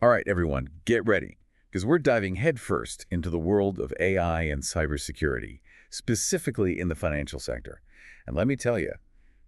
All right, everyone, get ready, because we're diving headfirst into the world of AI and cybersecurity, specifically in the financial sector. And let me tell you,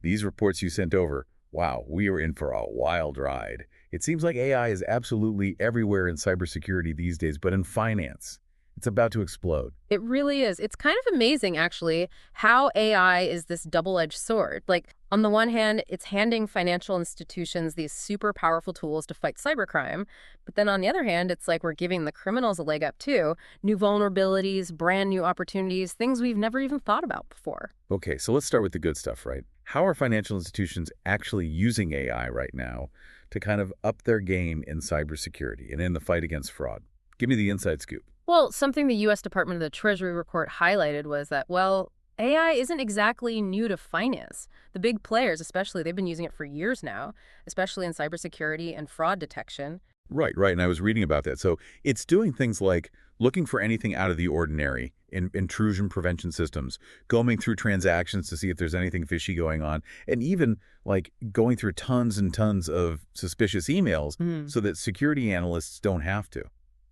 these reports you sent over, wow, we are in for a wild ride. It seems like AI is absolutely everywhere in cybersecurity these days, but in finance, it's about to explode. It really is. It's kind of amazing, actually, how AI is this double-edged sword. Like, on the one hand, it's handing financial institutions these super powerful tools to fight cybercrime. But then on the other hand, it's like we're giving the criminals a leg up, too. New vulnerabilities, brand new opportunities, things we've never even thought about before. Okay, so let's start with the good stuff, right? How are financial institutions actually using AI right now to kind of up their game in cybersecurity and in the fight against fraud? Give me the inside scoop. Well, something the U.S. Department of the Treasury report highlighted was that, well, AI isn't exactly new to finance. The big players, especially, they've been using it for years now, especially in cybersecurity and fraud detection. Right, right. And I was reading about that. So it's doing things like looking for anything out of the ordinary in intrusion prevention systems, combing through transactions to see if there's anything fishy going on, and even like going through tons and tons of suspicious emails so that security analysts don't have to.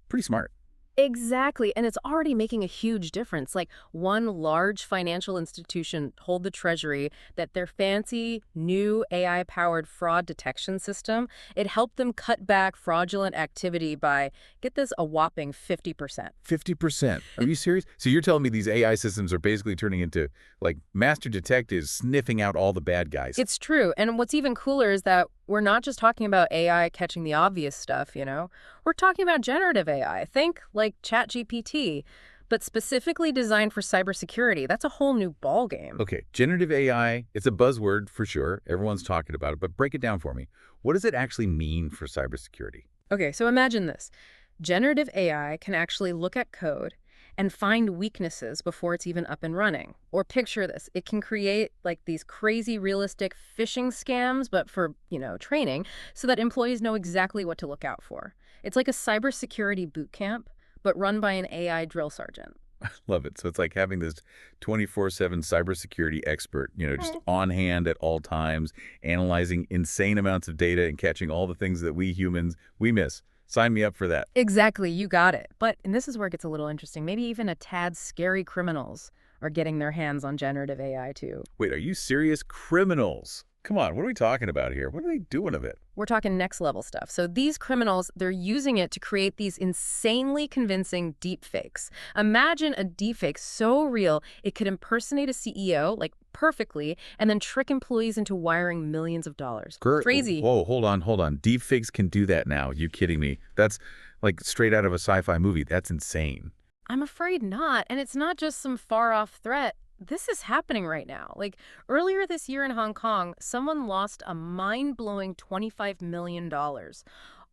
Pretty smart. Exactly, and it's already making a huge difference. Like one large financial institution told the Treasury that their fancy new AI-powered fraud detection system, it helped them cut back fraudulent activity by, get this, a whopping 50%. 50%. Are you serious? So you're telling me these AI systems are basically turning into like master detectives sniffing out all the bad guys? It's true, and what's even cooler is that we're not just talking about AI catching the obvious stuff. We're talking about generative AI. Think like ChatGPT, but specifically designed for cybersecurity. That's a whole new ballgame. Okay, generative AI, it's a buzzword for sure. Everyone's talking about it, but break it down for me. What does it actually mean for cybersecurity? Okay, so imagine this. Generative AI can actually look at code and find weaknesses before it's even up and running. Or picture this, it can create like these crazy realistic phishing scams, but for, training, so that employees know exactly what to look out for. It's like a cybersecurity boot camp, but run by an AI drill sergeant. Love it. So it's like having this 24/7 cybersecurity expert, just on hand at all times, analyzing insane amounts of data and catching all the things that we humans, we miss. Sign me up for that. Exactly, you got it. But, and this is where it gets a little interesting, maybe even a tad scary criminals are getting their hands on generative AI too. Wait, are you serious? Criminals? Come on, what are we talking about here? What are they doing of it? We're talking next level stuff. So these criminals, they're using it to create these insanely convincing deepfakes. Imagine a deepfake so real it could impersonate a CEO, like perfectly, and then trick employees into wiring millions of dollars. Crazy. Whoa, hold on, hold on. Deepfakes can do that now. You kidding me? That's like straight out of a sci-fi movie. That's insane. I'm afraid not. And it's not just some far off threat. This is happening right now. Like earlier this year in Hong Kong, someone lost a mind-blowing $25 million,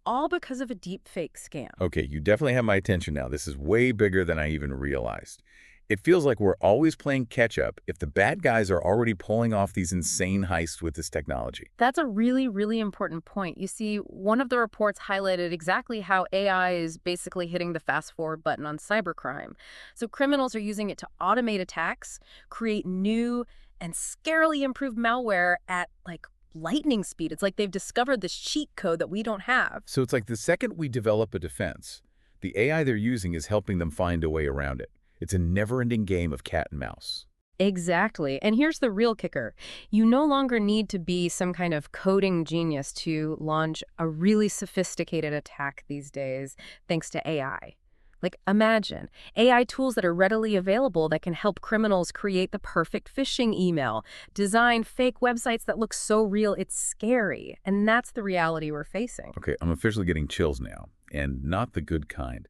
all because of a deepfake scam. Okay, you definitely have my attention now. This is way bigger than I even realized. It feels like we're always playing catch-up if the bad guys are already pulling off these insane heists with this technology. That's a really, really important point. You see, one of the reports highlighted exactly how AI is basically hitting the fast forward button on cybercrime. So criminals are using it to automate attacks, create new and scarily improved malware at like lightning speed. It's like they've discovered this cheat code that we don't have. So it's like the second we develop a defense, the AI they're using is helping them find a way around it. It's a never-ending game of cat and mouse. Exactly. And here's the real kicker. You no longer need to be some kind of coding genius to launch a really sophisticated attack these days, thanks to AI. Like, imagine AI tools that are readily available that can help criminals create the perfect phishing email, design fake websites that look so real it's scary. And that's the reality we're facing. Okay, I'm officially getting chills now, and not the good kind.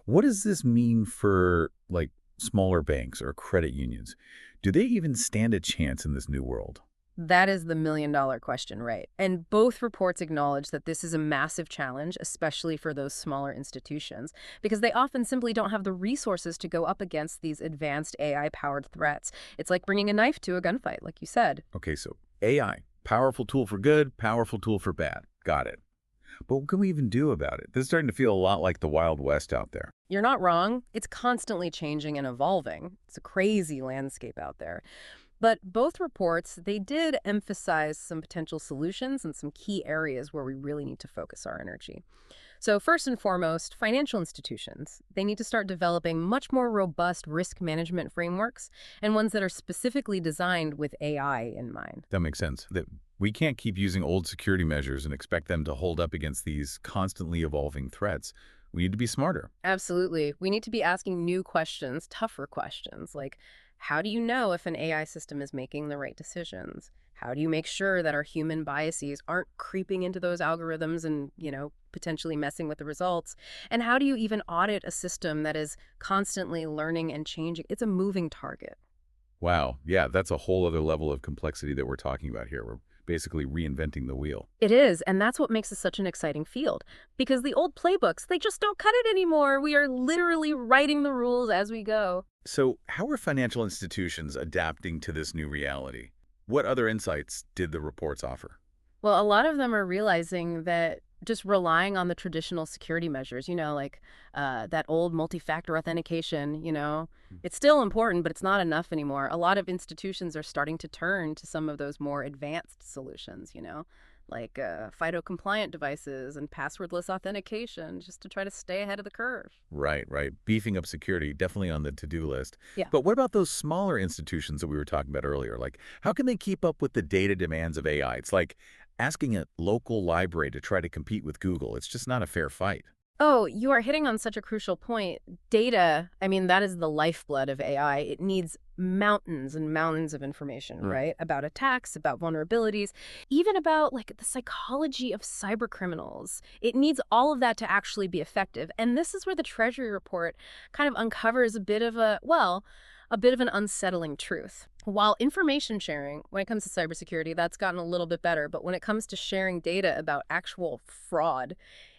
What does this mean for, like, smaller banks or credit unions? Do they even stand a chance in this new world? That is the million-dollar question, right? And both reports acknowledge that this is a massive challenge, especially for those smaller institutions, because they often simply don't have the resources to go up against these advanced AI-powered threats. It's like bringing a knife to a gunfight, like you said. Okay, so AI, powerful tool for good, powerful tool for bad. Got it. But what can we even do about it? This is starting to feel a lot like the Wild West out there. You're not wrong. It's constantly changing and evolving. It's a crazy landscape out there. But both reports, they did emphasize some potential solutions and some key areas where we really need to focus our energy. So first and foremost, financial institutions, they need to start developing much more robust risk management frameworks and ones that are specifically designed with AI in mind. That makes sense. That we can't keep using old security measures and expect them to hold up against these constantly evolving threats. We need to be smarter. Absolutely. We need to be asking new questions, tougher questions, like how do you know if an AI system is making the right decisions? How do you make sure that our human biases aren't creeping into those algorithms and, potentially messing with the results? And how do you even audit a system that is constantly learning and changing? It's a moving target. Wow. Yeah, that's a whole other level of complexity that we're talking about here. We're basically reinventing the wheel. It is, and that's what makes it such an exciting field. Because the old playbooks, they just don't cut it anymore. We are literally writing the rules as we go. So how are financial institutions adapting to this new reality? What other insights did the reports offer? Well, a lot of them are realizing that just relying on the traditional security measures, like that old multi-factor authentication, it's still important, but it's not enough anymore. A lot of institutions are starting to turn to some of those more advanced solutions, like FIDO-compliant devices and passwordless authentication, just to try to stay ahead of the curve. Right, right. Beefing up security, definitely on the to-do list. Yeah. But what about those smaller institutions that we were talking about earlier? Like, how can they keep up with the data demands of AI? It's like asking a local library to try to compete with Google. It's just not a fair fight. Oh, you are hitting on such a crucial point. Data, I mean, that is the lifeblood of AI. It needs mountains and mountains of information, Mm. right? About attacks, about vulnerabilities, even about like the psychology of cybercriminals. It needs all of that to actually be effective. And this is where the Treasury report kind of uncovers a bit of a bit of an unsettling truth. While information sharing, when it comes to cybersecurity, that's gotten a little bit better, but when it comes to sharing data about actual fraud,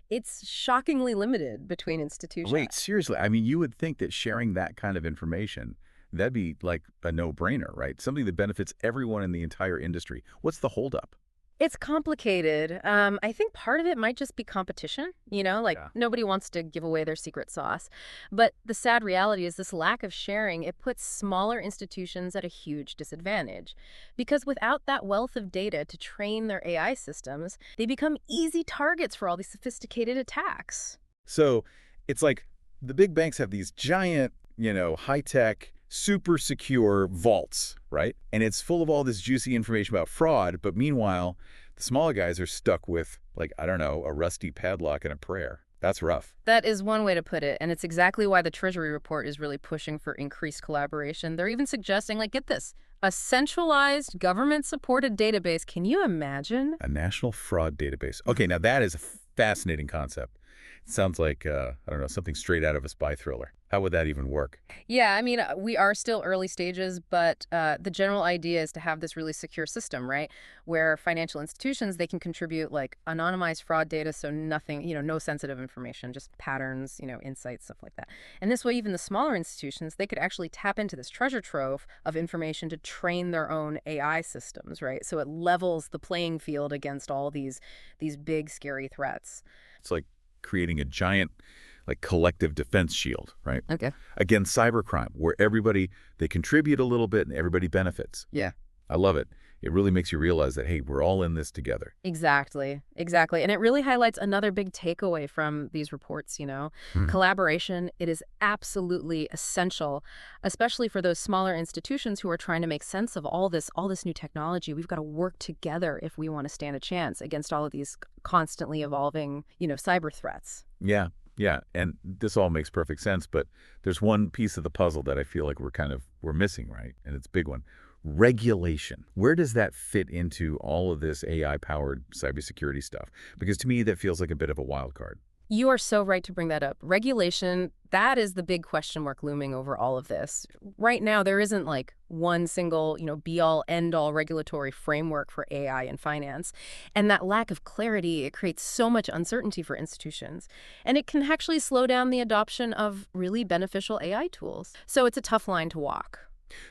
it's shockingly limited between institutions. Wait, seriously? I mean, you would think that sharing that kind of information, that'd be like a no-brainer, right? Something that benefits everyone in the entire industry. What's the holdup? It's complicated. I think part of it might just be competition, like Yeah. nobody wants to give away their secret sauce. But the sad reality is this lack of sharing, it puts smaller institutions at a huge disadvantage. Because without that wealth of data to train their AI systems, they become easy targets for all these sophisticated attacks. So it's like the big banks have these giant, high-tech, super secure vaults, right? And it's full of all this juicy information about fraud, but meanwhile, the smaller guys are stuck with, like, I don't know, a rusty padlock and a prayer. That's rough. That is one way to put it, and it's exactly why the Treasury report is really pushing for increased collaboration. They're even suggesting, like, get this, a centralized government-supported database. Can you imagine? A national fraud database. Okay, now that is a fascinating concept. It sounds like, I don't know, something straight out of a spy thriller. How would that even work? Yeah, I mean, we are still early stages, but the general idea is to have this really secure system, right? Where financial institutions, they can contribute like anonymized fraud data, so nothing, no sensitive information, just patterns, insights, stuff like that. And this way, even the smaller institutions, they could actually tap into this treasure trove of information to train their own AI systems, right? So it levels the playing field against all these big, scary threats. It's like creating a giant, like, collective defense shield, right? Okay. Against cybercrime, where they contribute a little bit and everybody benefits. Yeah. I love it. It really makes you realize that, hey, we're all in this together. Exactly. Exactly. And it really highlights another big takeaway from these reports, Collaboration, it is absolutely essential, especially for those smaller institutions who are trying to make sense of all this new technology. We've got to work together if we want to stand a chance against all of these constantly evolving, cyber threats. Yeah, yeah. And this all makes perfect sense, but there's one piece of the puzzle that I feel like we're missing, right? And it's a big one. Regulation. Where does that fit into all of this AI-powered cybersecurity stuff? Because to me, that feels like a bit of a wild card. You are so right to bring that up. Regulation, that is the big question mark looming over all of this. Right now, there isn't like one single, be-all, end-all regulatory framework for AI and finance. And that lack of clarity, it creates so much uncertainty for institutions. And it can actually slow down the adoption of really beneficial AI tools. So it's a tough line to walk.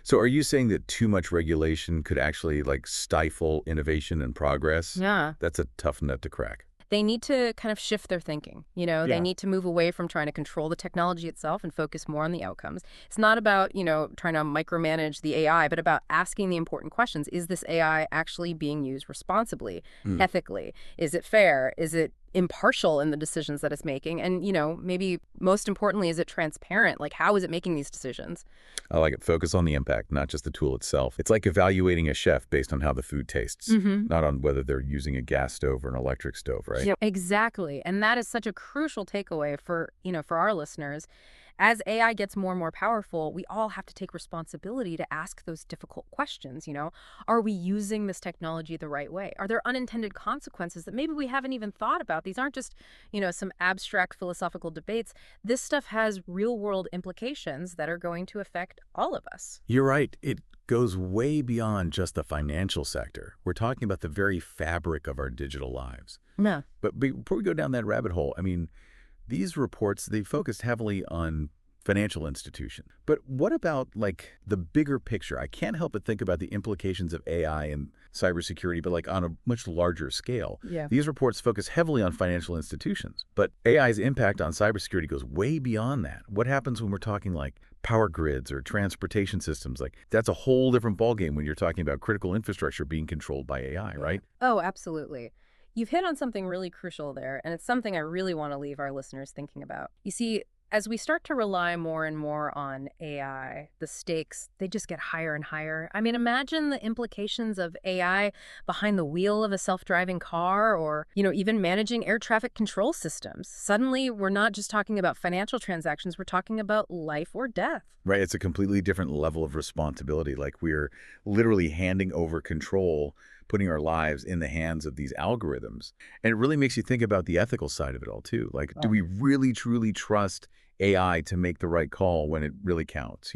So are you saying that too much regulation could actually, like, stifle innovation and progress? Yeah. That's a tough nut to crack. They need to kind of shift their thinking. They need to move away from trying to control the technology itself and focus more on the outcomes. It's not about, trying to micromanage the AI, but about asking the important questions. Is this AI actually being used responsibly, ethically? Is it fair? Is it impartial in the decisions that it's making? And, maybe most importantly, is it transparent? Like, how is it making these decisions? I like it. Focus on the impact, not just the tool itself. It's like evaluating a chef based on how the food tastes, not on whether they're using a gas stove or an electric stove, right? Yep. Exactly. And that is such a crucial takeaway for our listeners. As AI gets more and more powerful, we all have to take responsibility to ask those difficult questions. Are we using this technology the right way? Are there unintended consequences that maybe we haven't even thought about? These aren't just, some abstract philosophical debates. This stuff has real world implications that are going to affect all of us. You're right. It goes way beyond just the financial sector. We're talking about the very fabric of our digital lives. Yeah. But before we go down that rabbit hole, I mean, these reports, they focused heavily on financial institutions. But what about, like, the bigger picture? I can't help but think about the implications of AI and cybersecurity, but, like, on a much larger scale. Yeah. These reports focus heavily on financial institutions, but AI's impact on cybersecurity goes way beyond that. What happens when we're talking, like, power grids or transportation systems? Like, that's a whole different ballgame when you're talking about critical infrastructure being controlled by AI, right? Oh, absolutely. You've hit on something really crucial there, and it's something I really want to leave our listeners thinking about. You see, as we start to rely more and more on AI, the stakes, they just get higher and higher. I mean, imagine the implications of AI behind the wheel of a self-driving car or, even managing air traffic control systems. Suddenly, we're not just talking about financial transactions, we're talking about life or death. Right. It's a completely different level of responsibility. Like, we're literally handing over control, putting our lives in the hands of these algorithms. And it really makes you think about the ethical side of it all, too. Like, do we really, truly trust AI to make the right call when it really counts,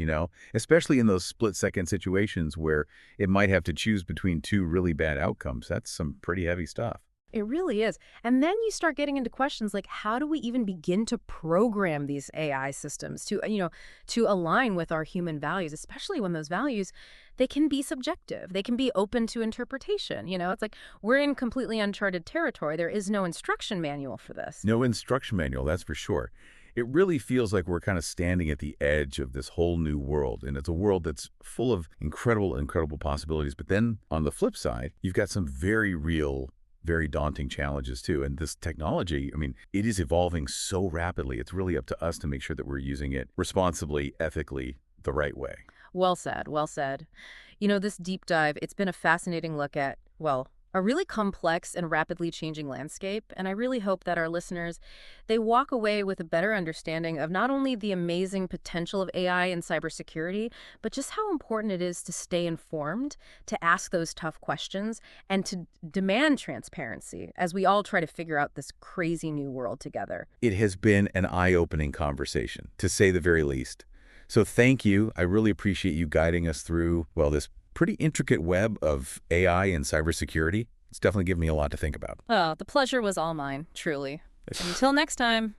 Especially in those split-second situations where it might have to choose between two really bad outcomes. That's some pretty heavy stuff. It really is. And then you start getting into questions like, how do we even begin to program these AI systems to align with our human values, especially when those values, they can be subjective. They can be open to interpretation. It's like we're in completely uncharted territory. There is no instruction manual for this. No instruction manual, that's for sure. It really feels like we're kind of standing at the edge of this whole new world, and it's a world that's full of incredible, incredible possibilities. But then on the flip side, you've got some very real, very daunting challenges too. And this technology, I mean, it is evolving so rapidly. It's really up to us to make sure that we're using it responsibly, ethically, the right way. Well said, well said. This deep dive, it's been a fascinating look at, well, a really complex and rapidly changing landscape, and I really hope that our listeners, they walk away with a better understanding of not only the amazing potential of AI and cybersecurity, but just how important it is to stay informed, to ask those tough questions, and to demand transparency as we all try to figure out this crazy new world together. It has been an eye-opening conversation, to say the very least. So thank you. I really appreciate you guiding us through, well, this pretty intricate web of AI and cybersecurity. It's definitely given me a lot to think about. Oh, the pleasure was all mine, truly. Until next time.